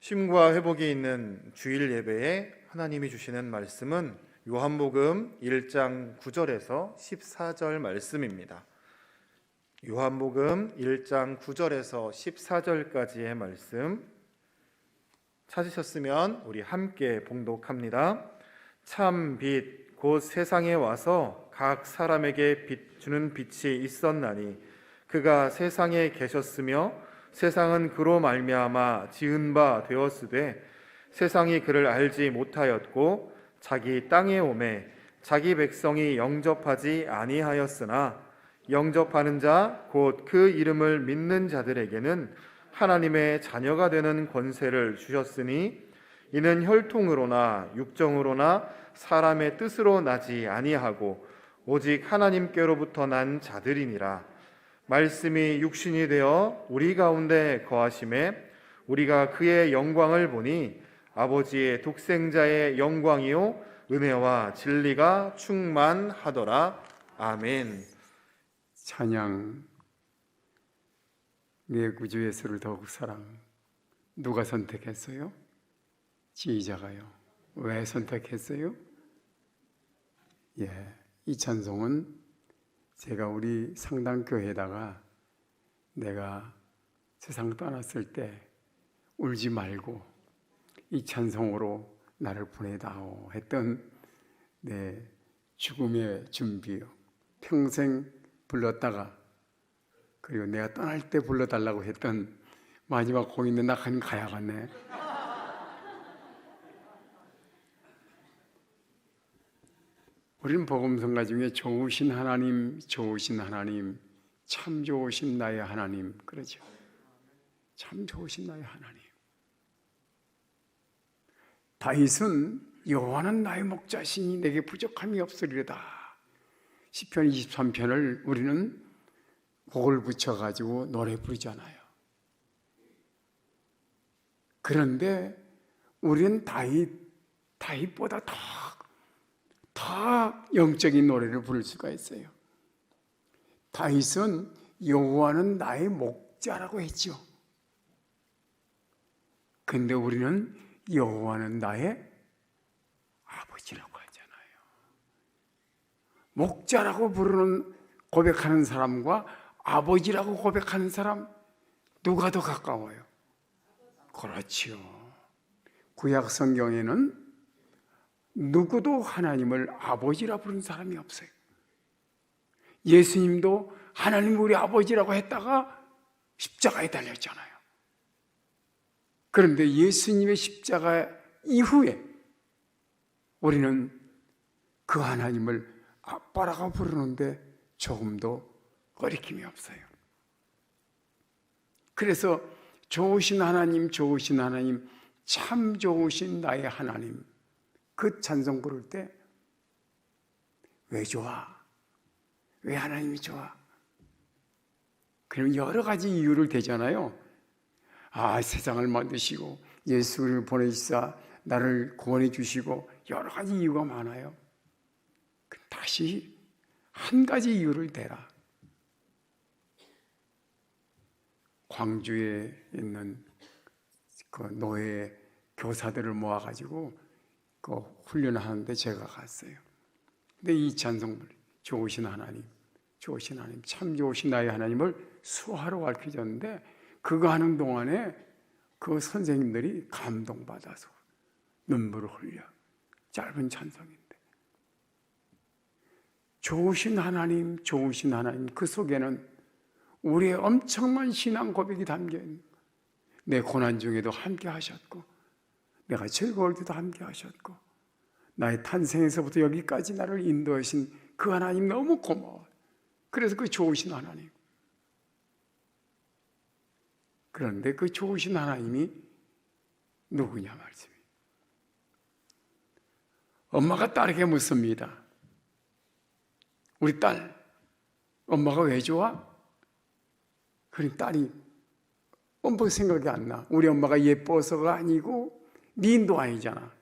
쉼과 회복이 있는 주일 예배에 하나님이 주시는 말씀은 요한복음 1장 9절에서 14절 말씀입니다. 요한복음 1장 9절에서 14절까지의 말씀 찾으셨으면 우리 함께 봉독합니다. 참 빛, 곧 세상에 와서 각 사람에게 주는 빛이 있었나니 그가 세상에 계셨으며 세상은 그로 말미암아 지은 바 되었으되 세상이 그를 알지 못하였고 자기 땅에 오매 자기 백성이 영접하지 아니하였으나 영접하는 자 곧 그 이름을 믿는 자들에게는 하나님의 자녀가 되는 권세를 주셨으니 이는 혈통으로나 육정으로나 사람의 뜻으로 나지 아니하고 오직 하나님께로부터 난 자들이니라. 말씀이 육신이 되어 우리 가운데 거하심에 우리가 그의 영광을 보니 아버지의 독생자의 영광이요 은혜와 진리가 충만하더라. 아멘. 찬양. 내 구주 예수를 더욱 사랑. 누가 선택했어요? 지휘자가요. 왜 선택했어요? 이 찬송은 제가 우리 상당교회에다가 내가 세상 떠났을 때 울지 말고 이 찬송으로 나를 보내다오 했던 내 죽음의 준비요. 평생 불렀다가 그리고 내가 떠날 때 불러달라고 했던 마지막 곡인데 나 가야겠네. 우리는 복음성가 중에 좋으신 하나님, 좋으신 하나님, 참 좋으신 나의 하나님 그러죠. 참 좋으신 나의 하나님. 다윗은 여호와는 나의 목자시니 내게 부족함이 없으리로다. 시편 23편을 우리는 곡을 붙여가지고 노래 부르잖아요. 그런데 우리는 다윗보다 더 영적인 노래를 부를 수가 있어요. 다윗은 여호와는 나의 목자라고 했죠. 근데 우리는 여호와는 나의 아버지라고 하잖아요. 목자라고 부르는 고백하는 사람과 아버지라고 고백하는 사람 누가 더 가까워요? 그렇지요. 구약 성경에는 누구도 하나님을 아버지라 부른 사람이 없어요. 예수님도 하나님 우리 아버지라고 했다가 십자가에 달렸잖아요. 그런데 예수님의 십자가 이후에 우리는 그 하나님을 아빠라고 부르는데 조금도 거리낌이 없어요. 그래서 좋으신 하나님, 좋으신 하나님, 참 좋으신 나의 하나님 그 찬송 부를 때 왜 좋아? 왜 하나님이 좋아? 그럼 여러 가지 이유를 대잖아요. 세상을 만드시고 예수를 보내시사 나를 구원해 주시고 여러 가지 이유가 많아요. 다시 한 가지 이유를 대라. 광주에 있는 그 노예 교사들을 모아가지고 그 훈련하는데 제가 갔어요. 근데 이 찬송을 좋으신 하나님, 좋으신 하나님, 참 좋으신 나의 하나님을 수화로 가르쳐줬는데 그거 하는 동안에 그 선생님들이 감동받아서 눈물을 흘려. 짧은 찬송인데 좋으신 하나님, 좋으신 하나님 그 속에는 우리의 엄청난 신앙 고백이 담겨있는 거예요. 내 고난 중에도 함께 하셨고 내가 즐거울 때도 함께 하셨고 나의 탄생에서부터 여기까지 나를 인도하신 그 하나님 너무 고마워요. 그래서 그 좋으신 하나님. 그런데 그 좋으신 하나님이 누구냐 말씀이에요. 엄마가 딸에게 묻습니다. 우리 딸, 엄마가 왜 좋아? 그러니 딸이 엄마 생각이 안 나. 우리 엄마가 예뻐서가 아니고 미인도 아니잖아.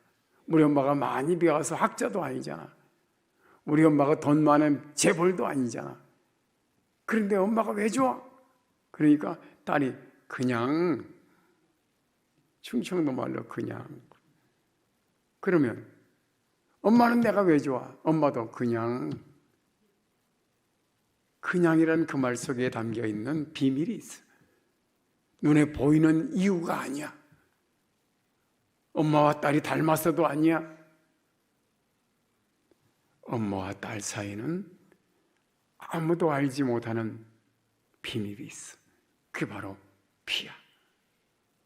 우리 엄마가 많이 배워서 학자도 아니잖아. 우리 엄마가 돈 많은 재벌도 아니잖아. 그런데 엄마가 왜 좋아? 그러니까 딸이 그냥 충청도 말로 그냥. 그러면 엄마는 내가 왜 좋아? 엄마도 그냥. 그냥이라는 그 말 속에 담겨 있는 비밀이 있어. 눈에 보이는 이유가 아니야. 엄마와 딸이 닮았어도 아니야. 엄마와 딸 사이는 아무도 알지 못하는 비밀이 있어. 그게 바로 피야.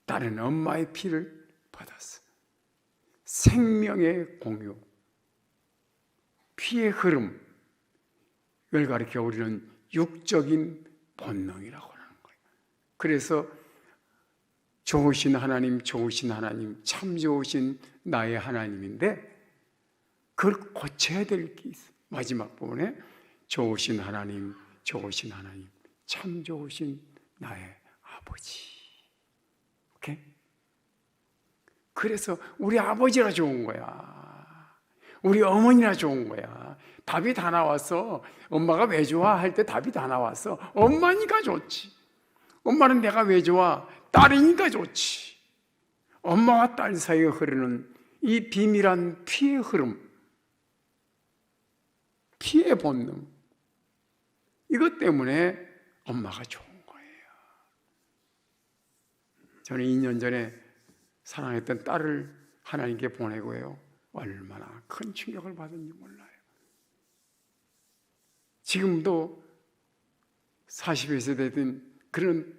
딸은 엄마의 피를 받았어. 생명의 공유, 피의 흐름, 이걸 가리켜 우리는 육적인 본능이라고 하는 거예요. 그래서 좋으신 하나님, 좋으신 하나님, 참 좋으신 나의 하나님인데 그걸 고쳐야 될 게 있어요. 마지막 부분에 좋으신 하나님, 좋으신 하나님, 참 좋으신 나의 아버지. 오케이? 그래서 우리 아버지라 좋은 거야. 우리 어머니라 좋은 거야. 답이 다 나왔어. 엄마가 왜 좋아? 할 때 답이 다 나왔어. 엄마니까 좋지. 엄마는 내가 왜 좋아? 딸이니까 좋지. 엄마와 딸 사이에 흐르는 이 비밀한 피의 흐름, 피의 본능, 이것 때문에 엄마가 좋은 거예요. 저는 2년 전에 사랑했던 딸을 하나님께 보내고요, 얼마나 큰 충격을 받은지 몰라요. 지금도 40에서 되든 그런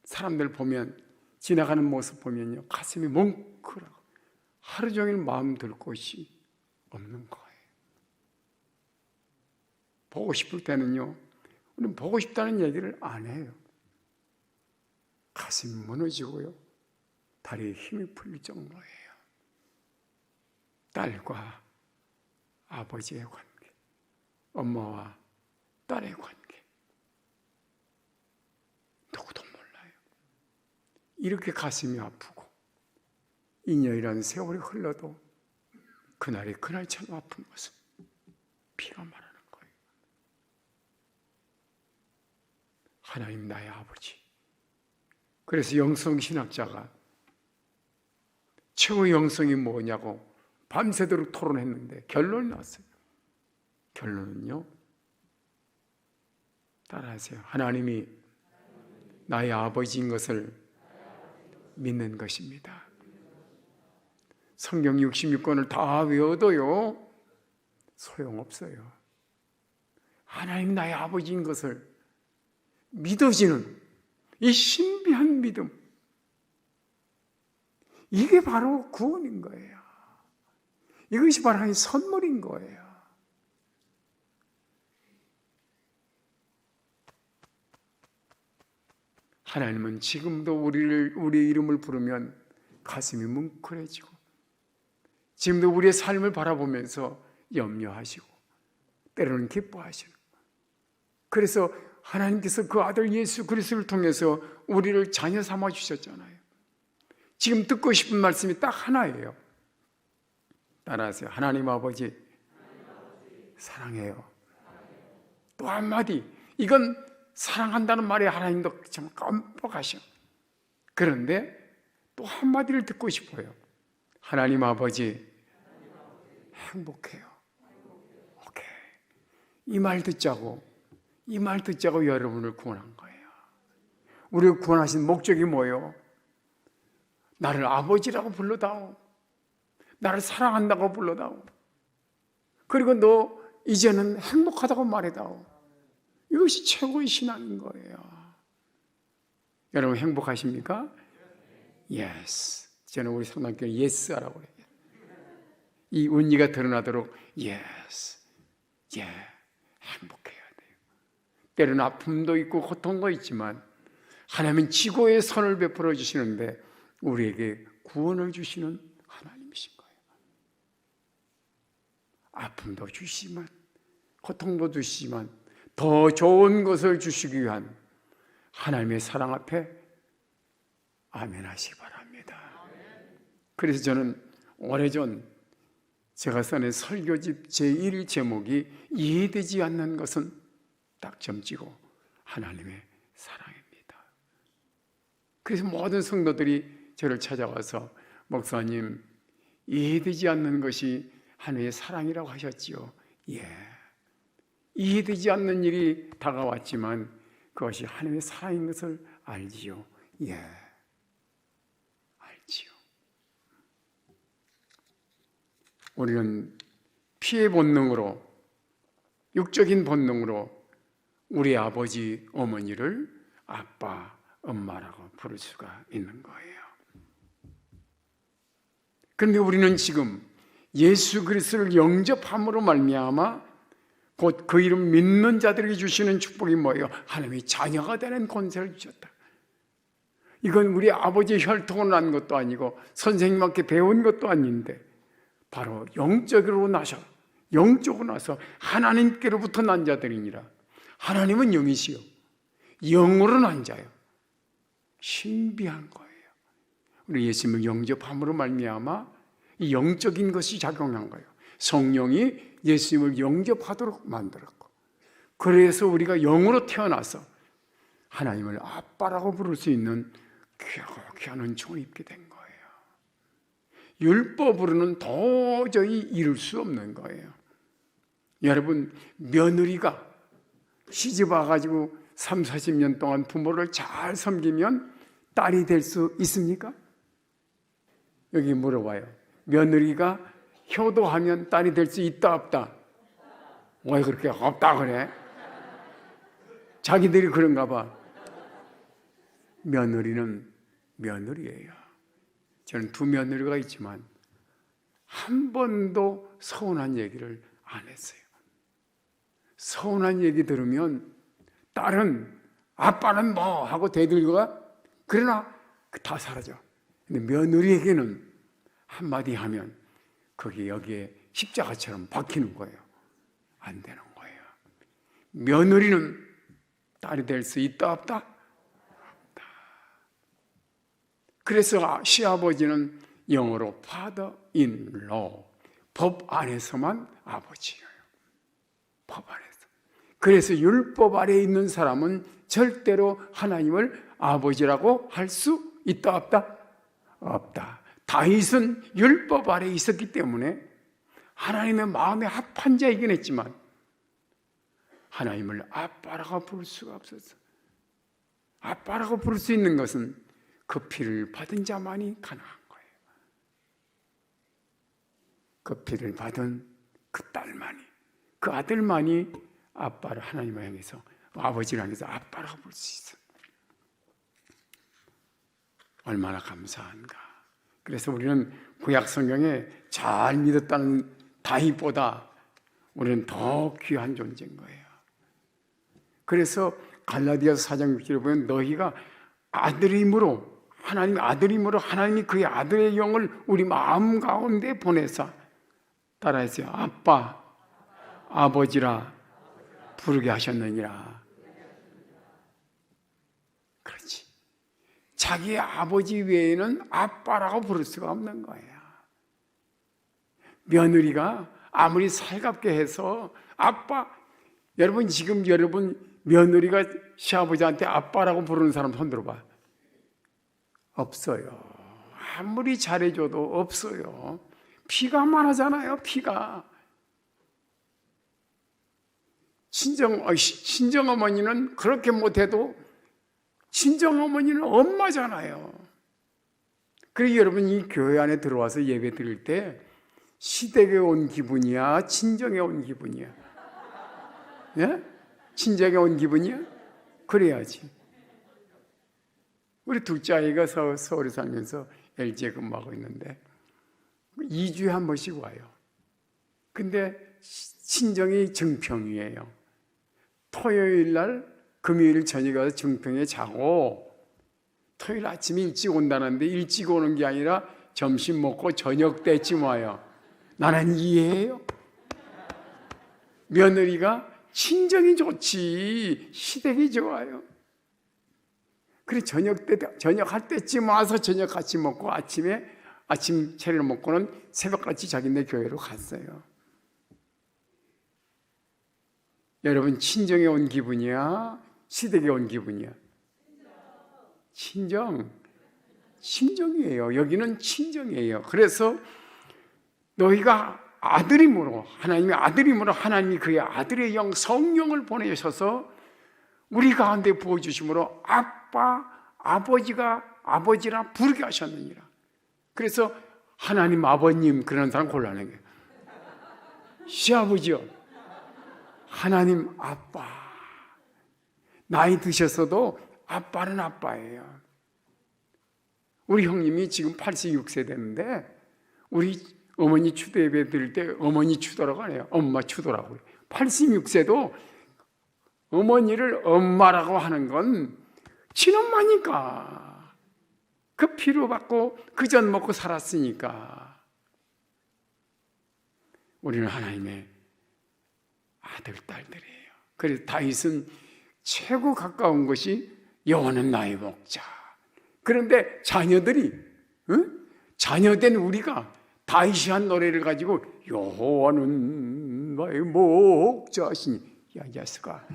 사람들 보면, 지나가는 모습 보면요, 가슴이 뭉클하고 하루 종일 마음 들 곳이 없는 거예요. 보고 싶을 때는요, 우리는 보고 싶다는 얘기를 안 해요. 가슴이 무너지고요, 다리에 힘이 풀릴 정도예요. 딸과 아버지의 관계, 엄마와 딸의 관계, 누구도 몰라요. 이렇게 가슴이 아프고 2년이라는 세월이 흘러도 그날이 그날처럼 아픈 것은 피가 말하는 거예요. 하나님 나의 아버지. 그래서 영성신학자가 최고의 영성이 뭐냐고 밤새도록 토론했는데 결론이 났어요. 결론은요, 따라하세요. 하나님이 나의 아버지인 것을 믿는 것입니다. 성경 66권을 다 외워도요, 소용없어요. 하나님 나의 아버지인 것을 믿어지는 이 신비한 믿음, 이게 바로 구원인 거예요. 이것이 바로 하나님의 선물인 거예요. 하나님은 지금도 우리의 이름을 부르면 가슴이 뭉클해지고, 지금도 우리의 삶을 바라보면서 염려하시고, 때로는 기뻐하시는. 그래서 하나님께서 그 아들 예수 그리스도를 통해서 우리를 자녀 삼아 주셨잖아요. 지금 듣고 싶은 말씀이 딱 하나예요. 따라하세요. 하나님 아버지 사랑해요. 또 한마디, 이건 사랑한다는 말에 하나님도 참 깜빡하셔. 그런데 또 한마디를 듣고 싶어요. 하나님 아버지 행복해요. 오케이. 이 말 듣자고 여러분을 구원한 거예요. 우리를 구원하신 목적이 뭐예요? 나를 아버지라고 불러다오. 나를 사랑한다고 불러다오. 그리고 너 이제는 행복하다고 말해다오. 이것이 최고의 신앙인 거예요. 여러분 행복하십니까? Yes. 저는 우리 성당교회 yes 하라고 그래요. 이 운기가 드러나도록 yes. 행복해야 돼요. 때로는 아픔도 있고 고통도 있지만 하나님은 지고의 선을 베풀어 주시는데 우리에게 구원을 주시는 하나님이신 거예요. 아픔도 주시지만 고통도 주시지만 더 좋은 것을 주시기 위한 하나님의 사랑 앞에 아멘 하시기 바랍니다. 그래서 저는 오래전 제가 써낸 설교집 제1 제목이 이해되지 않는 것은 딱 점찍고 하나님의 사랑입니다. 그래서 모든 성도들이 저를 찾아와서 목사님, 이해되지 않는 것이 하나님의 사랑이라고 하셨지요. 예, 이해되지 않는 일이 다가왔지만 그것이 하나님의 사랑인 것을 알지요. 예, 알지요. 우리는 피의 본능으로, 육적인 본능으로 우리 아버지, 어머니를 아빠, 엄마라고 부를 수가 있는 거예요. 그런데 우리는 지금 예수 그리스도를 영접함으로 말미암아 곧 그 이름 믿는 자들에게 주시는 축복이 뭐예요? 하나님의 자녀가 되는 권세를 주셨다. 이건 우리 아버지의 혈통으로 난 것도 아니고 선생님한테 배운 것도 아닌데 바로 영적으로 나서 하나님께로부터 난 자들이니라. 하나님은 영이시요 영으로 난 자요. 신비한 거예요. 우리 예수님을 영접함으로 말미암아 이 영적인 것이 작용한 거예요. 성령이 예수님을 영접하도록 만들었고, 그래서 우리가 영으로 태어나서 하나님을 아빠라고 부를 수 있는 귀한 은총을 입게 된 거예요. 율법으로는 도저히 이룰 수 없는 거예요. 여러분, 며느리가 시집 와가지고 30-40년 동안 부모를 잘 섬기면 딸이 될 수 있습니까? 여기 물어봐요. 며느리가 효도하면 딸이 될 수 있다 없다? 왜 그렇게 없다 그래? 자기들이 그런가 봐. 며느리는 며느리예요. 저는 2 며느리가 있지만 한 번도 서운한 얘기를 안 했어요. 서운한 얘기 들으면 딸은 아빠는 뭐 하고 대들고가 그러나 다 사라져. 근데 며느리에게는 한마디 하면 그게 여기에 십자가처럼 박히는 거예요. 안 되는 거예요. 며느리는 딸이 될 수 있다 없다? 없다. 그래서 시아버지는 영어로 father in law, 법 안에서만 아버지예요. 법 안에서. 그래서 율법 아래에 있는 사람은 절대로 하나님을 아버지라고 할 수 있다 없다? 없다. 다윗은 율법 아래에 있었기 때문에 하나님의 마음에 합한 자이긴 했지만 하나님을 아빠라고 부를 수가 없었어. 아빠라고 부를 수 있는 것은 그 피를 받은 자만이 가능한 거예요. 그 피를 받은 그 딸만이, 그 아들만이 아빠를 하나님을 향해서, 아버지를 향해서 아빠라고 부를 수 있어. 얼마나 감사한가. 그래서 우리는 구약 성경에 잘 믿었다는 다윗보다 우리는 더 귀한 존재인 거예요. 그래서 갈라디아서 4장 6절에 보면 너희가 아들임으로, 하나님 아들임으로 하나님이 그의 아들의 영을 우리 마음 가운데 보내사, 따라했어요. 아빠, 아버지라 부르게 하셨느니라. 그렇지. 자기의 아버지 외에는 아빠라고 부를 수가 없는 거예요. 며느리가 아무리 살갑게 해서 아빠, 여러분 지금 며느리가 시아버지한테 아빠라고 부르는 사람 손 들어봐. 없어요. 아무리 잘해줘도 없어요. 피가 많아잖아요. 피가. 친정어머니는 그렇게 못해도 친정어머니는 엄마잖아요. 그래서 여러분 이 교회 안에 들어와서 예배 드릴 때 시댁에 온 기분이야? 친정에 온 기분이야? 예? 친정에 온 기분이야? 그래야지. 우리 둘째 아이가 서울에 살면서 LG에 근무하고 있는데 2주에 한 번씩 와요. 근데 친정이 증평이에요. 토요일 날 금요일 저녁에 가서 증평에 자고 토요일 아침에 일찍 온다는데 일찍 오는 게 아니라 점심 먹고 저녁 때쯤 와요. 나는 이해해요. 며느리가 친정이 좋지 시댁이 좋아요. 그래 저녁 할 때쯤 와서 저녁 같이 먹고 아침 차려 먹고는 새벽같이 자기네 교회로 갔어요. 여러분 친정에 온 기분이야? 시댁에 온 기분이야? 친정. 친정이에요. 여기는 친정이에요. 그래서 너희가 아들임으로, 하나님의 아들임으로 하나님이 그의 아들의 영 성령을 보내셔서 우리 가운데 부어주심으로 아빠, 아버지라 부르게 하셨느니라. 그래서 하나님 아버님 그런 사람 곤란한 거예요. 시아버지요, 하나님 아빠. 나이 드셨어도 아빠는 아빠예요. 우리 형님이 지금 86세 됐는데 우리 어머니 추도 예배 드릴 때 어머니 추도라고 하네요. 엄마 추도라고. 86세도 어머니를 엄마라고 하는 건 친엄마니까. 그 피로 받고 그 젖 먹고 살았으니까. 우리는 하나님의 아들, 딸들이에요. 그래서 다윗은 최고 가까운 것이 여호와는 나의 목자. 그런데 자녀들이, 자녀된 우리가 다윗이 한 노래를 가지고 여호와는 나의 목자시니, 야, 이 자식아,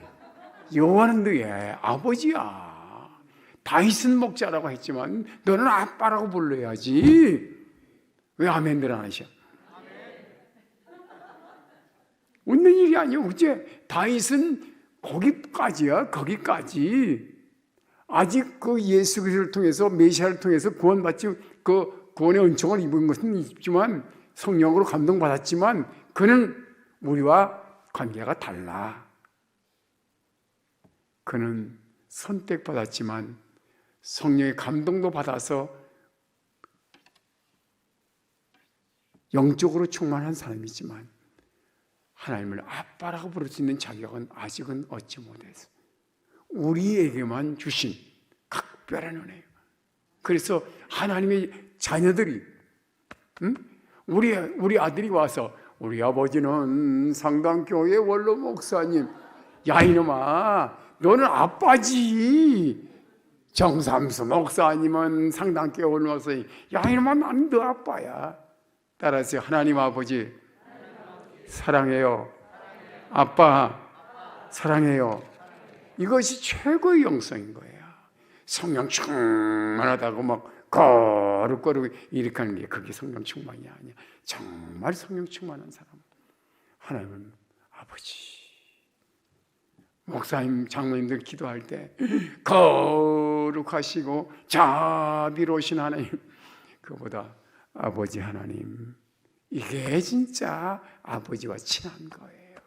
여호와는 너의 아버지야. 다윗은 목자라고 했지만 너는 아빠라고 불러야지. 왜 아멘들 안 하셔? 웃는 일이 아니에요. 그치? 다윗은 거기까지야. 거기까지. 아직 그 예수 그리스도를 통해서, 메시아를 통해서 구원받지, 그 구원의 은총을 입은 것은 있지만, 성령으로 감동받았지만 그는 우리와 관계가 달라. 그는 선택받았지만 성령의 감동도 받아서 영적으로 충만한 사람이지만 하나님을 아빠라고 부를 수 있는 자격은 아직은 얻지 못했어요. 우리에게만 주신 각별한 은혜예요. 그래서 하나님의 자녀들이, 우리 아들이 와서 우리 아버지는 상당교회 원로 목사님, 야 이놈아 너는 아빠지. 정삼수 목사님은 상당교회 원로 목사님, 야 이놈아 나는 너 아빠야. 따라서 하나님 아버지 사랑해요. 아빠 사랑해요. 이것이 최고의 영성인 거예요. 성령 충만하다고 막 거룩거룩 이렇게 하는 게 그게 성령 충만이 아니야. 정말 성령 충만한 사람, 하나님은 아버지. 목사님, 장로님들 기도할 때 거룩하시고 자비로우신 하나님, 그보다 아버지 하나님, 이게 진짜 아버지와 친한 거예요.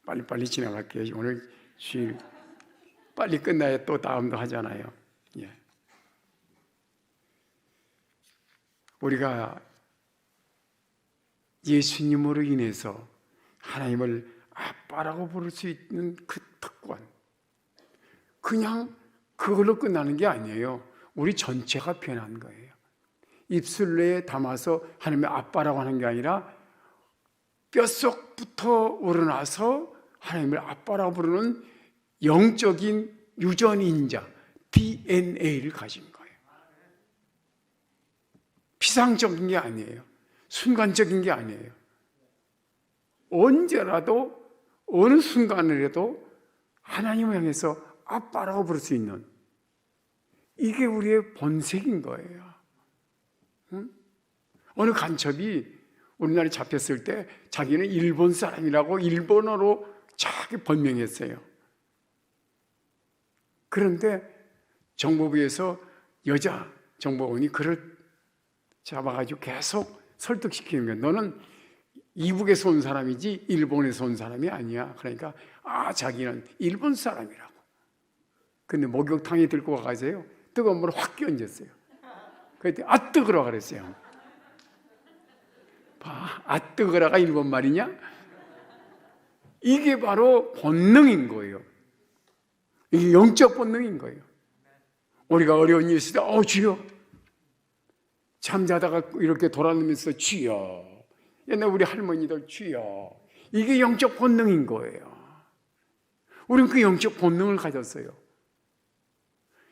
빨리빨리 지나갈게요. 오늘 주일 빨리 끝나야 또 다음도 하잖아요. 예. 우리가 예수님으로 인해서 하나님을 아빠라고 부를 수 있는 그 특권, 그냥 그걸로 끝나는 게 아니에요. 우리 전체가 변한 거예요. 입술 내에 담아서 하나님의 아빠라고 하는 게 아니라 뼛속부터 우러나서 하나님을 아빠라고 부르는 영적인 유전인자, DNA를 가진 거예요. 피상적인 게 아니에요. 순간적인 게 아니에요. 언제라도 어느 순간이라도 하나님을 향해서 아빠라고 부를 수 있는, 이게 우리의 본색인 거예요. 응? 어느 간첩이 우리나라에 잡혔을 때 자기는 일본 사람이라고 일본어로 자기 번명했어요. 그런데 정보부에서 여자 정보원이 그를 잡아가지고 계속 설득시키는 거예요. 너는 이북에서 온 사람이지 일본에서 온 사람이 아니야. 그러니까 자기는 일본 사람이라고. 근데 목욕탕에 들고 가가지고 뜨거운 물을 확 끼얹었어요. 그랬더니 뜨거라 그랬어요. 봐, 뜨거라가 일본 말이냐? 이게 바로 본능인 거예요. 이게 영적 본능인 거예요. 우리가 어려운 일 있을 때 주여, 잠자다가 이렇게 돌아누면서 주여, 옛날 우리 할머니들 주여, 이게 영적 본능인 거예요. 우리는 그 영적 본능을 가졌어요.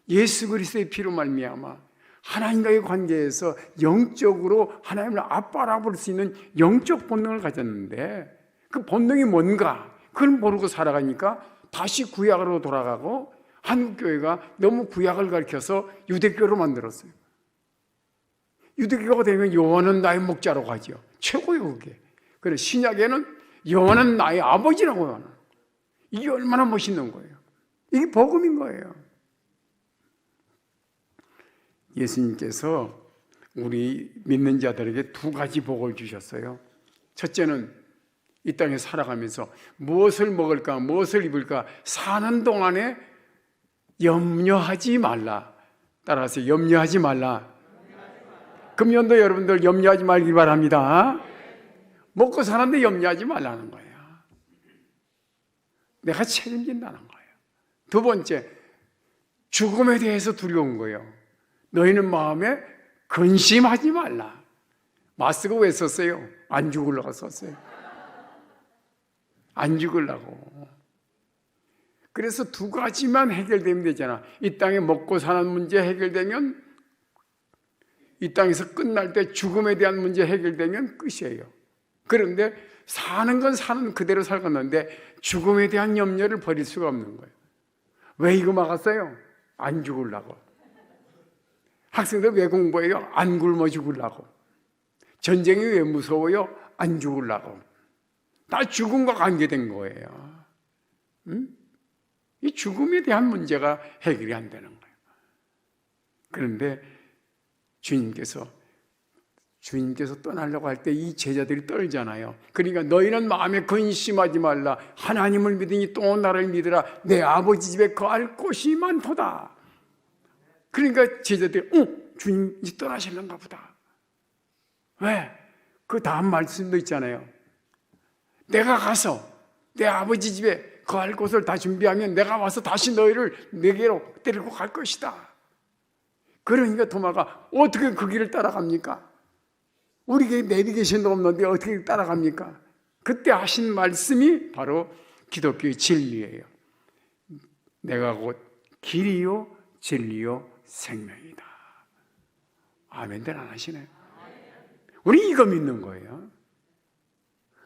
예수 그리스도의 피로 말미암아 하나님과의 관계에서 영적으로 하나님을 아빠라고 부를 수 있는 영적 본능을 가졌는데, 그 본능이 뭔가 그걸 모르고 살아가니까 다시 구약으로 돌아가고 한국교회가 너무 구약을 가르쳐서 유대교로 만들었어요. 유대교가 되면 여호와는 나의 목자로 가죠. 최고예요, 그게. 그래, 신약에는 여호와는 나의 아버지라고 하는. 이게 얼마나 멋있는 거예요. 이게 복음인 거예요. 예수님께서 우리 믿는 자들에게 두 가지 복을 주셨어요. 첫째는 이 땅에 살아가면서 무엇을 먹을까, 무엇을 입을까 사는 동안에 염려하지 말라. 따라서 염려하지 말라. 금년도 여러분들 염려하지 말기 바랍니다. 먹고 사는데 염려하지 말라는 거예요. 내가 책임진다는 거예요. 두 번째, 죽음에 대해서 두려운 거예요. 너희는 마음에 근심하지 말라. 마스크 왜 썼어요? 안 죽으려고 썼어요. 안 죽으려고. 그래서 두 가지만 해결되면 되잖아. 이 땅에 먹고 사는 문제 해결되면, 이 땅에서 끝날 때 죽음에 대한 문제 해결되면 끝이에요. 그런데 사는 건 사는 그대로 살았는데 죽음에 대한 염려를 버릴 수가 없는 거예요. 왜 이거 막았어요? 안 죽으려고. 학생들 왜 공부해요? 안 굶어 죽으려고. 전쟁이 왜 무서워요? 안 죽으려고. 다 죽음과 관계된 거예요. 이 죽음에 대한 문제가 해결이 안 되는 거예요. 그런데 주님께서 떠나려고 할 때 이 제자들이 떨잖아요. 그러니까 너희는 마음에 근심하지 말라. 하나님을 믿으니 또 나를 믿으라. 내 아버지 집에 거할 곳이 많도다. 그러니까 제자들이 주님 이제 떠나실런가 보다. 왜? 그 다음 말씀도 있잖아요. 내가 가서 내 아버지 집에 거할 곳을 다 준비하면 내가 와서 다시 너희를 내게로 데리고 갈 것이다. 그러니까 도마가 어떻게 그 길을 따라갑니까? 우리에게 내비게이션도 없는데 어떻게 따라갑니까? 그때 하신 말씀이 바로 기독교의 진리예요. 내가 곧 길이요 진리요 생명이다. 아멘들 안 하시나요? 우리 이거 믿는 거예요.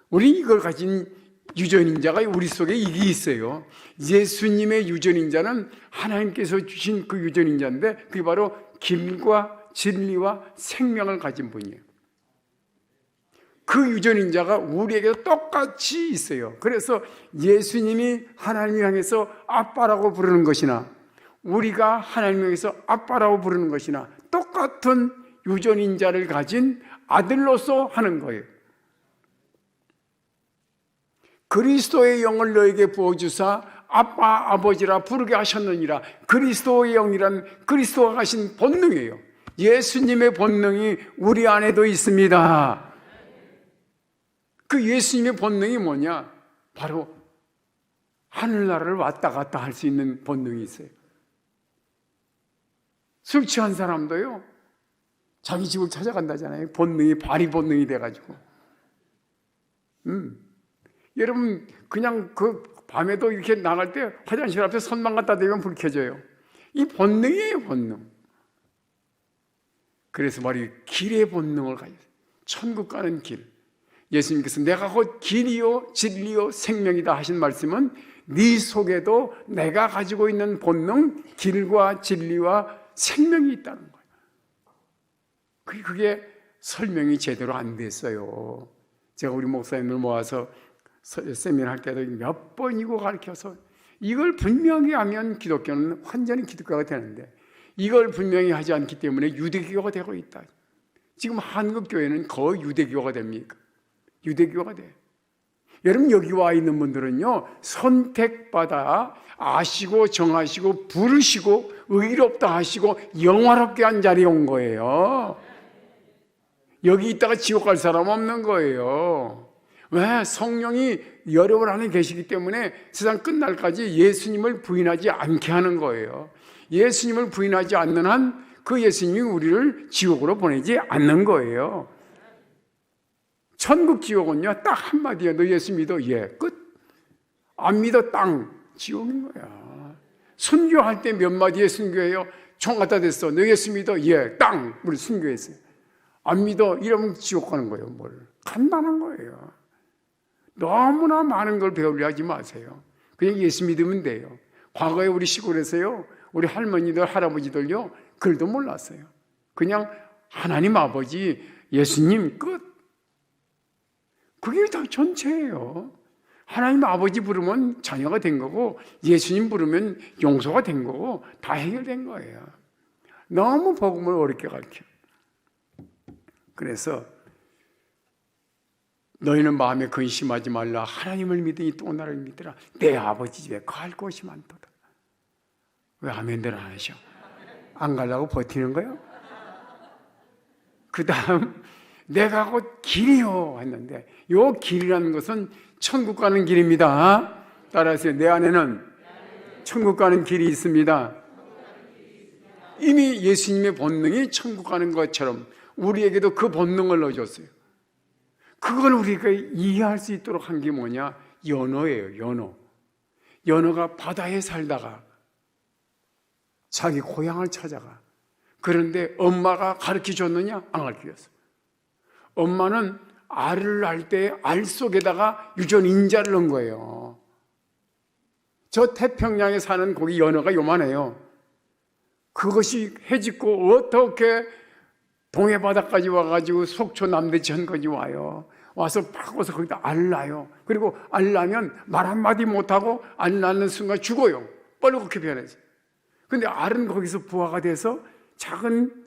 우리 이걸 가진 유전인자가 우리 속에 이게 있어요. 예수님의 유전인자는 하나님께서 주신 그 유전인자인데 그게 바로 길과 진리와 생명을 가진 분이에요. 그 유전인자가 우리에게도 똑같이 있어요. 그래서 예수님이 하나님을 향해서 아빠라고 부르는 것이나 우리가 하나님을 향해서 아빠라고 부르는 것이나 똑같은 유전인자를 가진 아들로서 하는 거예요. 그리스도의 영을 너에게 부어주사 아빠 아버지라 부르게 하셨느니라. 그리스도의 영이란 그리스도가 가신 본능이에요. 예수님의 본능이 우리 안에도 있습니다. 그 예수님의 본능이 뭐냐? 바로 하늘나라를 왔다 갔다 할 수 있는 본능이 있어요. 술 취한 사람도요 자기 집을 찾아간다잖아요. 본능이 발이 본능이 돼가지고. 여러분 그냥 그 밤에도 이렇게 나갈 때 화장실 앞에 손만 갖다 대면 불 켜져요. 이 본능이에요, 본능. 그래서 말이 길의 본능을 가졌어요. 천국 가는 길. 예수님께서 내가 곧 길이요 진리요 생명이다 하신 말씀은 네 속에도 내가 가지고 있는 본능, 길과 진리와 생명이 있다는 거예요. 그게 설명이 제대로 안 됐어요. 제가 우리 목사님을 모아서 세미나 할 때도 몇 번이고 가르쳐서 이걸 분명히 하면 기독교는 완전히 기독교가 되는데 이걸 분명히 하지 않기 때문에 유대교가 되고 있다. 지금 한국교회는 거의 유대교가 됩니까? 유대교가 돼. 여러분 여기 와 있는 분들은요 선택받아 아시고 정하시고 부르시고 의롭다 하시고 영화롭게 한 자리에 온 거예요. 여기 있다가 지옥 갈 사람 없는 거예요. 왜? 성령이 여러분 안에 계시기 때문에 세상 끝날까지 예수님을 부인하지 않게 하는 거예요. 예수님을 부인하지 않는 한 그 예수님이 우리를 지옥으로 보내지 않는 거예요. 천국 지옥은요 딱 한마디야. 너 예수 믿어? 예. 끝. 안 믿어? 땅. 지옥인 거야. 순교할 때 몇 마디에 순교해요? 총 갖다 댔어. 너 예수 믿어? 예. 땅. 우리 순교했어요. 안 믿어? 이러면 지옥 가는 거예요. 뭘. 간단한 거예요. 너무나 많은 걸 배우려 하지 마세요. 그냥 예수 믿으면 돼요. 과거에 우리 시골에서요, 우리 할머니들, 할아버지들요, 글도 몰랐어요. 그냥 하나님 아버지, 예수님 끝. 그게 다 전체예요. 하나님 아버지 부르면 자녀가 된 거고, 예수님 부르면 용서가 된 거고, 다 해결된 거예요. 너무 복음을 어렵게 가르쳐. 그래서 너희는 마음에 근심하지 말라. 하나님을 믿으니 또 나를 믿으라. 내 아버지 집에 갈 곳이 많도다. 왜 아멘들 안 하셔? 안 가려고 버티는 거예요? 그 다음 내가 곧 길이요 했는데, 요 길이라는 것은 천국 가는 길입니다. 따라서 내 안에는 천국 가는 길이 있습니다. 이미 예수님의 본능이 천국 가는 것처럼 우리에게도 그 본능을 넣어줬어요. 그걸 우리가 이해할 수 있도록 한 게 뭐냐? 연어예요. 연어. 연어가 바다에 살다가 자기 고향을 찾아가. 그런데 엄마가 가르쳐줬느냐? 안 가르쳐줬어요. 엄마는 알을 낳을 때 알 속에다가 유전인자를 넣은 거예요. 저 태평양에 사는 거기 연어가 요만해요. 그것이 해짓고 어떻게 동해바다까지 와가지고 속초 남대천까지 와요. 와서 파고서 거기다 알 낳아요. 그리고 알 낳으면 말 한마디 못하고 알 낳는 순간 죽어요. 뻘겋게 변해서. 근데 알은 거기서 부화가 돼서 작은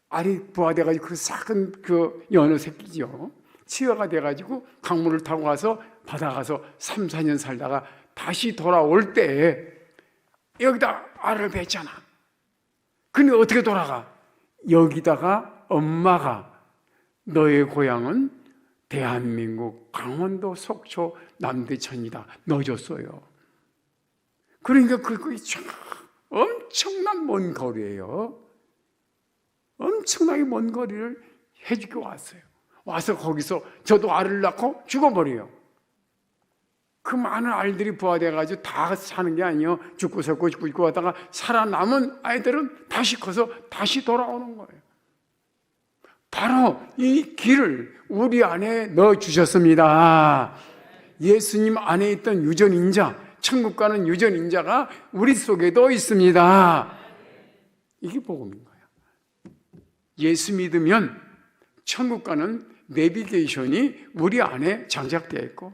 알이 부화돼가지고 그 작은 그 연어 새끼죠. 치어가 돼가지고 강물을 타고 가서 바다 가서 3, 4년 살다가 다시 돌아올 때 여기다 알을 뱉잖아. 근데 어떻게 돌아가? 여기다가 엄마가 너의 고향은 대한민국 강원도 속초 남대천이다 넣어줬어요. 그러니까 그거 엄청난 먼 거리예요. 엄청나게 먼 거리를 해주고 왔어요. 와서 거기서 저도 알을 낳고 죽어버려요. 그 많은 알들이 부화돼가지고 다 사는 게 아니에요. 죽고 살고 죽고 죽고 하다가 살아남은 아이들은 다시 커서 다시 돌아오는 거예요. 바로 이 길을 우리 안에 넣어주셨습니다. 예수님 안에 있던 유전인자, 천국 가는 유전인자가 우리 속에도 있습니다. 이게 복음인 거예요. 예수 믿으면 천국 가는 내비게이션이 우리 안에 장착되어 있고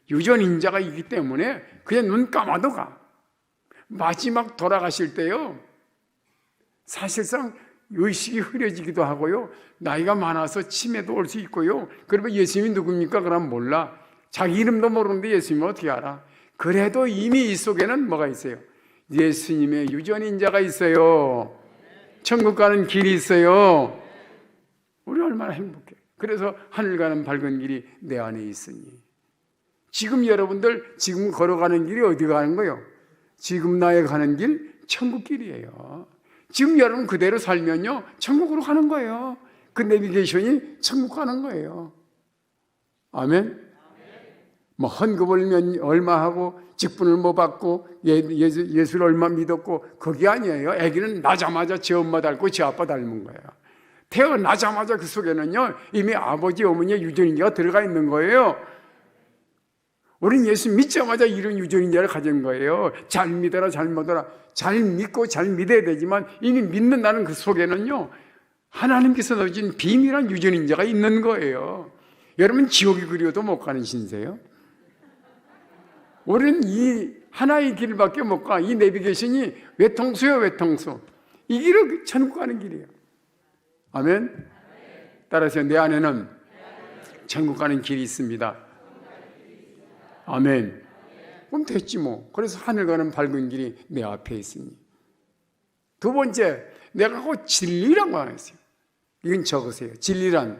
유전인자가 있기 때문에 그냥 눈 감아도 가. 마지막 돌아가실 때요, 사실상 의식이 흐려지기도 하고요, 나이가 많아서 치매도 올 수 있고요. 그러면 예수님이 누굽니까? 그럼 몰라. 자기 이름도 모르는데 예수님은 어떻게 알아? 그래도 이미 이 속에는 뭐가 있어요? 예수님의 유전인자가 있어요. 천국 가는 길이 있어요. 우리 얼마나 행복해. 그래서 하늘 가는 밝은 길이 내 안에 있으니. 지금 여러분들 지금 걸어가는 길이 어디 가는 거예요? 지금 나의 가는 길 천국 길이에요. 지금 여러분 그대로 살면요 천국으로 가는 거예요. 그 내비게이션이 천국 가는 거예요. 아멘. 뭐 헌금을 얼마 하고 직분을 뭐 받고 예수를 얼마 믿었고 그게 아니에요. 아기는 나자마자 제 엄마 닮고 제 아빠 닮은 거예요. 태어나자마자 그 속에는요 이미 아버지 어머니의 유전인자가 들어가 있는 거예요. 우리는 예수 믿자마자 이런 유전인자를 가진 거예요. 잘 믿어라 잘 믿어라. 잘 믿고 잘 믿어야 되지만 이미 믿는다는 그 속에는요 하나님께서 넣어준 비밀한 유전인자가 있는 거예요. 여러분 지옥이 그리워도 못 가는 신세요? 우리는 이 하나의 길밖에 못 가. 이 내비게이션이 외통수예요, 외통수. 이 길은 천국 가는 길이에요. 아멘. 따라서 내 안에는 천국 가는 길이 있습니다. 아멘. 그럼 됐지 뭐. 그래서 하늘 가는 밝은 길이 내 앞에 있으니. 두 번째, 내가 곧 진리라고 안 했어요. 이건 적으세요. 진리란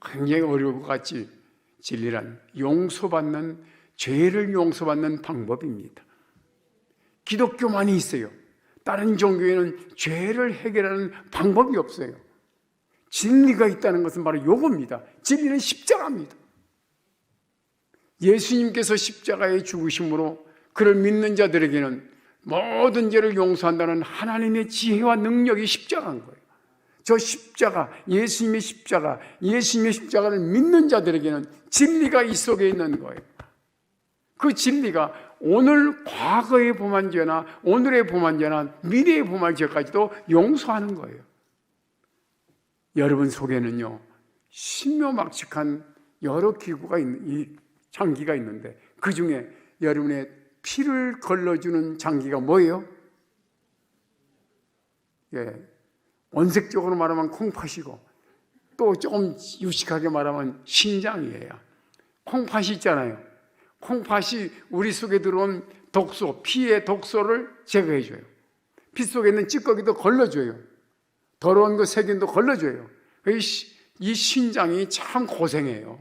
굉장히 어려울 것 같지. 진리란 용서받는, 죄를 용서받는 방법입니다. 기독교만이 있어요. 다른 종교에는 죄를 해결하는 방법이 없어요. 진리가 있다는 것은 바로 요겁니다. 진리는 십자가입니다. 예수님께서 십자가에 죽으심으로 그를 믿는 자들에게는 모든 죄를 용서한다는 하나님의 지혜와 능력이 십자가인 거예요. 저 십자가, 예수님의 십자가를 믿는 자들에게는 진리가 이 속에 있는 거예요. 그 진리가 오늘 과거에 범한 죄나 오늘의 범한 죄나 미래에 범한 죄까지도 용서하는 거예요. 여러분 속에는요, 신묘막측한 여러 기구가 이 장기가 있는데 그 중에 여러분의 피를 걸러주는 장기가 뭐예요? 예, 원색적으로 말하면 콩팥이고 또 조금 유식하게 말하면 신장이에요. 콩팥이 있잖아요. 콩팥이 우리 속에 들어온 독소, 피의 독소를 제거해줘요. 피 속에 있는 찌꺼기도 걸러줘요. 더러운 거 세균도 걸러줘요. 이 신장이 참 고생해요.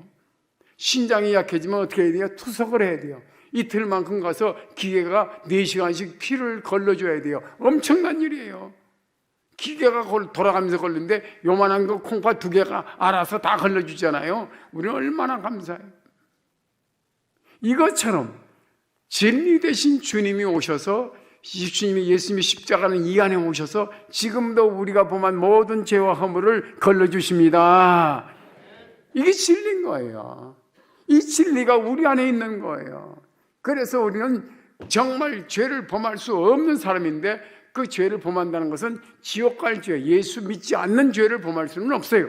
신장이 약해지면 어떻게 해야 돼요? 투석을 해야 돼요. 이틀만큼 가서 기계가 4시간씩 피를 걸러줘야 돼요. 엄청난 일이에요. 기계가 돌아가면서 걸리는데 요만한 거 콩팥 2개가 알아서 다 걸러주잖아요. 우리는 얼마나 감사해요. 이것처럼 진리 대신 주님이 오셔서 예수님이 십자가는 이 안에 오셔서 지금도 우리가 범한 모든 죄와 허물을 걸러주십니다. 이게 진리인 거예요. 이 진리가 우리 안에 있는 거예요. 그래서 우리는 정말 죄를 범할 수 없는 사람인데 그 죄를 범한다는 것은 지옥 갈 죄, 예수 믿지 않는 죄를 범할 수는 없어요.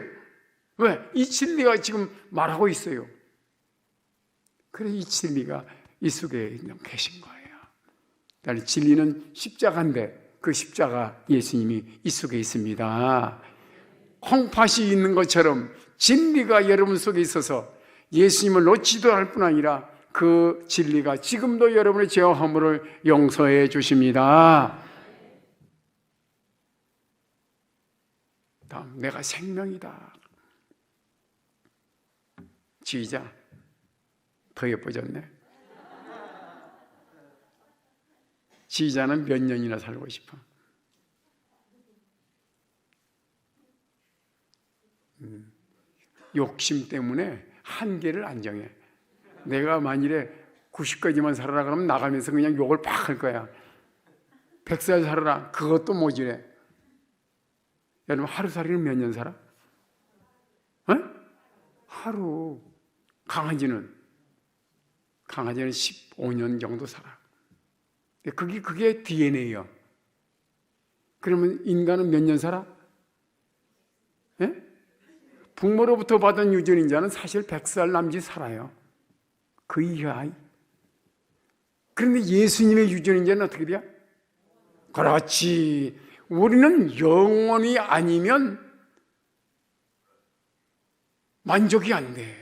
왜? 이 진리가 지금 말하고 있어요. 그래서 이 진리가 이 속에 계신 거예요. 진리는 십자가인데 그 십자가 예수님이 이 속에 있습니다. 콩팥이 있는 것처럼 진리가 여러분 속에 있어서 예수님을 놓지도 않을 뿐 아니라 그 진리가 지금도 여러분의 죄와 허물을 용서해 주십니다. 다음, 내가 생명이다. 지휘자, 더 예뻐졌네. 지휘자는 몇 년이나 살고 싶어? 욕심 때문에 한계를 안 정해. 내가 만일에 90까지만 살아라 그러면 나가면서 그냥 욕을 팍 할 거야. 100살 살아라, 그것도 모질해. 여러분 하루살이는 몇 년 살아? 하루. 강아지는 15년 정도 살아. 그게 DNA예요. 그러면 인간은 몇 년 살아? 부모로부터 받은 유전인자는 사실 100살 남짓 살아요. 그 이하. 그런데 예수님의 유전인자는 어떻게 돼요? 그렇지. 우리는 영원히 아니면 만족이 안 돼.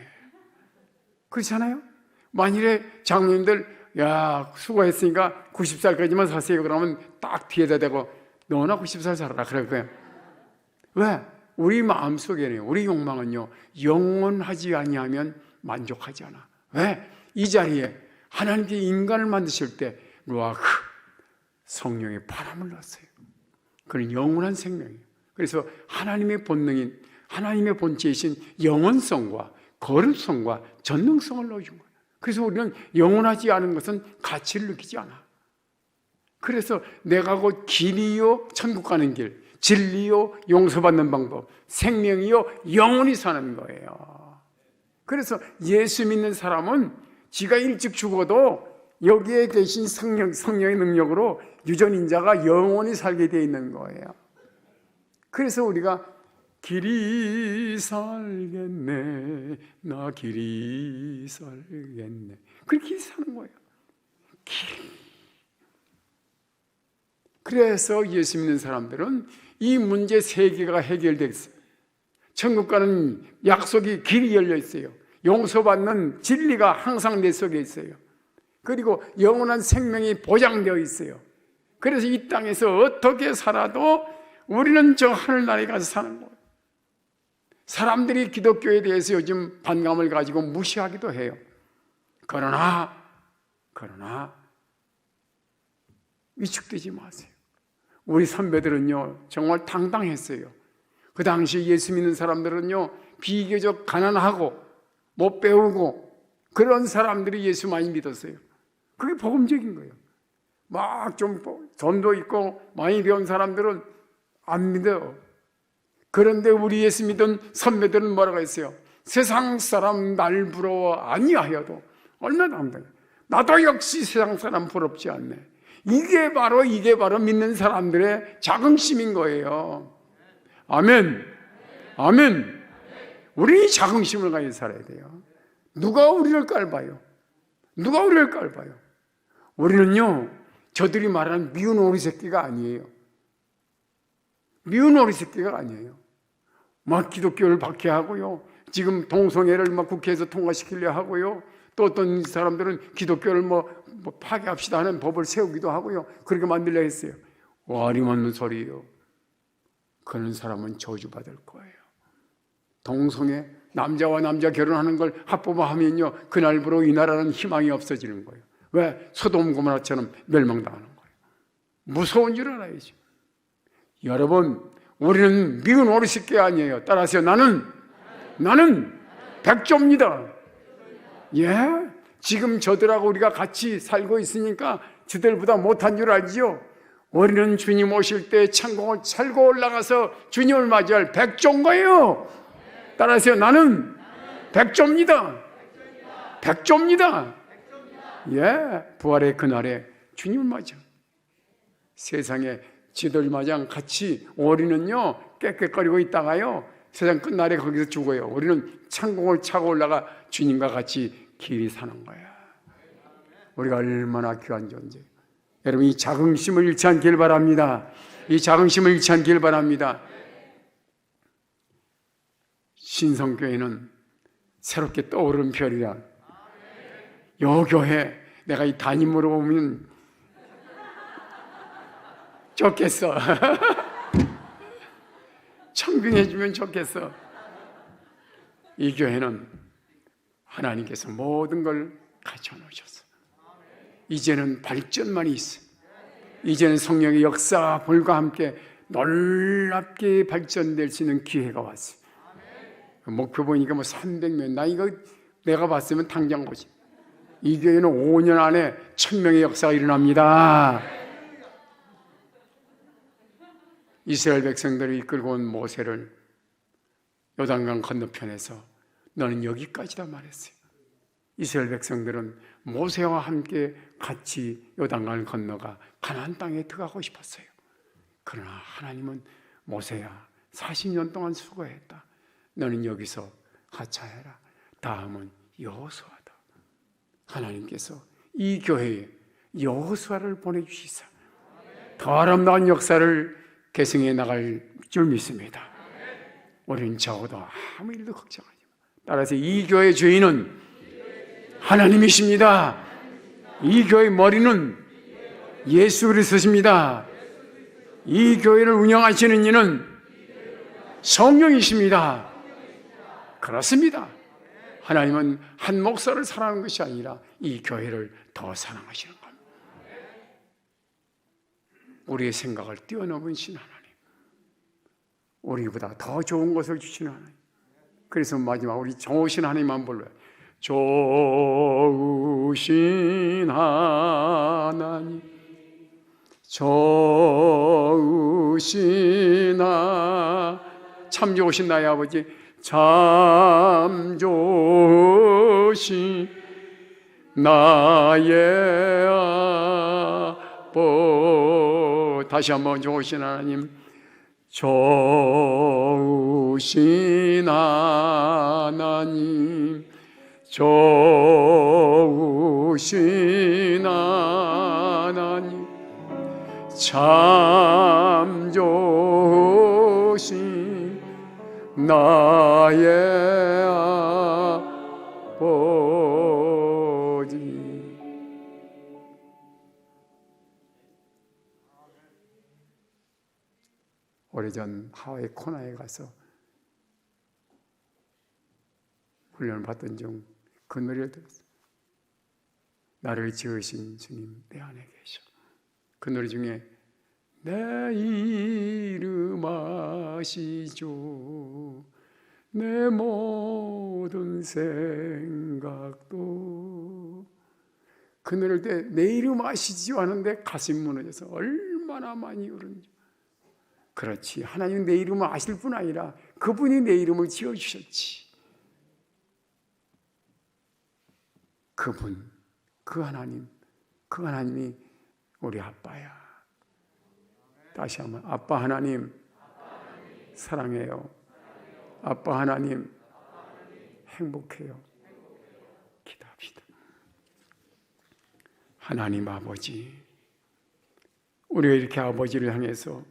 그렇잖아요? 만일에 장로님들 야, 수고했으니까 90살까지만 사세요. 그러면 딱 뒤에다 대고 너나 90살 살아라. 그럴 거예요. 왜? 우리 마음속에는, 우리 욕망은요, 영원하지 아니하면 만족하지 않아. 왜? 이 자리에 하나님께 인간을 만드실 때 루아흐, 성령의 바람을 넣었어요. 그는 영원한 생명이에요. 그래서 하나님의 본능인, 하나님의 본체이신 영원성과 거룩성과 전능성을 넣어준 거예요. 그래서 우리는 영원하지 않은 것은 가치를 느끼지 않아. 그래서 내가 곧 길이요 천국 가는 길, 진리요 용서받는 방법, 생명이요 영원히 사는 거예요. 그래서 예수 믿는 사람은 지가 일찍 죽어도 여기에 계신 성령의 능력으로 유전인자가 영원히 살게 되어 있는 거예요. 그래서 우리가 길이 살겠네, 나 길이 살겠네, 그렇게 사는 거예요. 그래서 예수 믿는 사람들은 이 문제 3개가 해결됐어요. 천국 가는 약속이 길이 열려 있어요. 용서받는 진리가 항상 내 속에 있어요. 그리고 영원한 생명이 보장되어 있어요. 그래서 이 땅에서 어떻게 살아도 우리는 저 하늘나라에 가서 사는 거예요. 사람들이 기독교에 대해서 요즘 반감을 가지고 무시하기도 해요. 그러나 위축되지 마세요. 우리 선배들은요 정말 당당했어요. 그 당시 예수 믿는 사람들은요 비교적 가난하고 못 배우고 그런 사람들이 예수 많이 믿었어요. 그게 복음적인 거예요. 막 좀 돈도 있고 많이 배운 사람들은 안 믿어요. 그런데 우리 예수 믿은 선배들은 뭐라고 했어요? 세상 사람 날 부러워 아니하여도 얼마나 감당해요. 나도 역시 세상 사람 부럽지 않네. 이게 바로 믿는 사람들의 자긍심인 거예요. 아멘. 아멘. 우리 이 자긍심을 가지고 살아야 돼요. 누가 우리를 깔봐요? 누가 우리를 깔봐요? 우리는요, 저들이 말하는 미운 오리 새끼가 아니에요. 미운 오리 새끼가 아니에요. 막 기독교를 박해하고요, 지금 동성애를 막 국회에서 통과시키려 하고요, 또 어떤 사람들은 기독교를 뭐 파괴합시다 하는 법을 세우기도 하고요, 그렇게 만들려 했어요. 어림없는 소리예요. 그런 사람은 저주받을 거예요. 동성애, 남자와 남자 결혼하는 걸 합법화하면요, 그날부로 이 나라는 희망이 없어지는 거예요. 왜? 소돔 고모라처럼 멸망당하는 거예요. 무서운 줄 알아야죠. 여러분, 우리는 미운 오리 새끼 아니에요. 따라서 나는 백조입니다. 예? 지금 저들하고 우리가 같이 살고 있으니까 저들보다 못한 줄 알지요? 우리는 주님 오실 때 창공을 찰고 올라가서 주님을 맞이할 백조인 거예요. 따라서 나는 백조입니다. 백조입니다. 예, 부활의 그날에 주님을 맞아. 세상에 지들 마냥 같이 오리는요 깨끗거리고 있다가요 세상 끝날에 거기서 죽어요. 우리는 창공을 차고 올라가 주님과 같이 길이 사는 거야. 우리가 얼마나 귀한 존재. 여러분, 이 자긍심을 잃지 않길 바랍니다. 이 자긍심을 잃지 않길 바랍니다. 신성교회는 새롭게 떠오른 별이라. 요 교회 내가 이 담임으로 보면 좋겠어. 청빙해주면 좋겠어. 이 교회는 하나님께서 모든 걸 갖춰놓으셨어. 이제는 발전만이 있어. 이제는 성령의 역사 불과 함께 놀랍게 발전될 수 있는 기회가 왔어. 목표 보니까 뭐 300명. 나 이거 내가 봤으면 당장 보지. 이 교회는 5년 안에 1000명의 역사가 일어납니다. 이스라엘 백성들을 이끌고 온 모세를 요단강 건너편에서 너는 여기까지다 말했어요. 이스라엘 백성들은 모세와 함께 같이 요단강을 건너가 가나안 땅에 들어가고 싶었어요. 그러나 하나님은 모세야 40년 동안 수고했다. 너는 여기서 하차해라. 다음은 여호수아다. 하나님께서 이 교회에 여호수아를 보내주시사 더 아름다운 역사를 계승해 나갈 줄 믿습니다. 우리는 적어도 아무 일도 걱정하지 마. 따라서 이 교회의 주인은 하나님이십니다. 이 교회의 머리는 예수 그리스도십니다. 이 교회를 운영하시는 이는 성령이십니다. 그렇습니다. 하나님은 한 목사를 사랑하는 것이 아니라 이 교회를 더 사랑하시는 겁니다. 우리의 생각을 뛰어넘으신 하나님, 우리보다 더 좋은 것을 주시는 하나님. 그래서 마지막 우리 좋으신 하나님만 불러요. 좋으신 하나님, 좋으신 참 좋으신 나의 아버지, 참 좋으신 나의 아버. 다시 한번 좋으신 하나님, 좋으신 하나님, 좋으신 하나님, 참 좋으신 나의 아버지. 오래전 하와이 코나에 가서 훈련을 받던 중 그 노래를 들었어요. 나를 지으신 주님 내 안에 계셔. 그 노래 중에 내 이름 아시죠, 내 모든 생각도. 그 노래를 때 내 이름 아시죠 하는데 가슴이 무너져서 얼마나 많이 울은지. 그렇지, 하나님 내 이름을 아실 뿐 아니라 그분이 내 이름을 지어주셨지. 그 하나님이 우리 아빠야. 다시 한번, 아빠 하나님 사랑해요. 아빠 하나님 행복해요. 기도합시다. 하나님 아버지, 우리가 이렇게 아버지를 향해서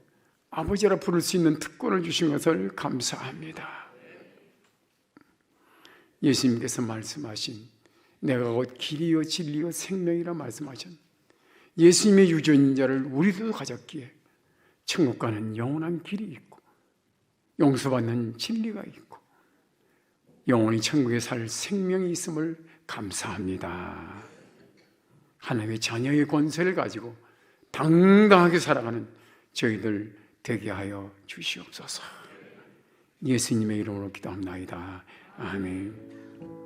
아버지라 부를 수 있는 특권을 주신 것을 감사합니다. 예수님께서 말씀하신 내가 곧 길이요 진리요 생명이라 말씀하신 예수님의 유전인 자를 우리도 가졌기에 천국 가는 영원한 길이 있고 용서받는 진리가 있고 영원히 천국에 살 생명이 있음을 감사합니다. 하나님의 자녀의 권세를 가지고 당당하게 살아가는 저희들 되게 하여 주시옵소서. 예수님의 이름으로 기도합나이다. 아멘.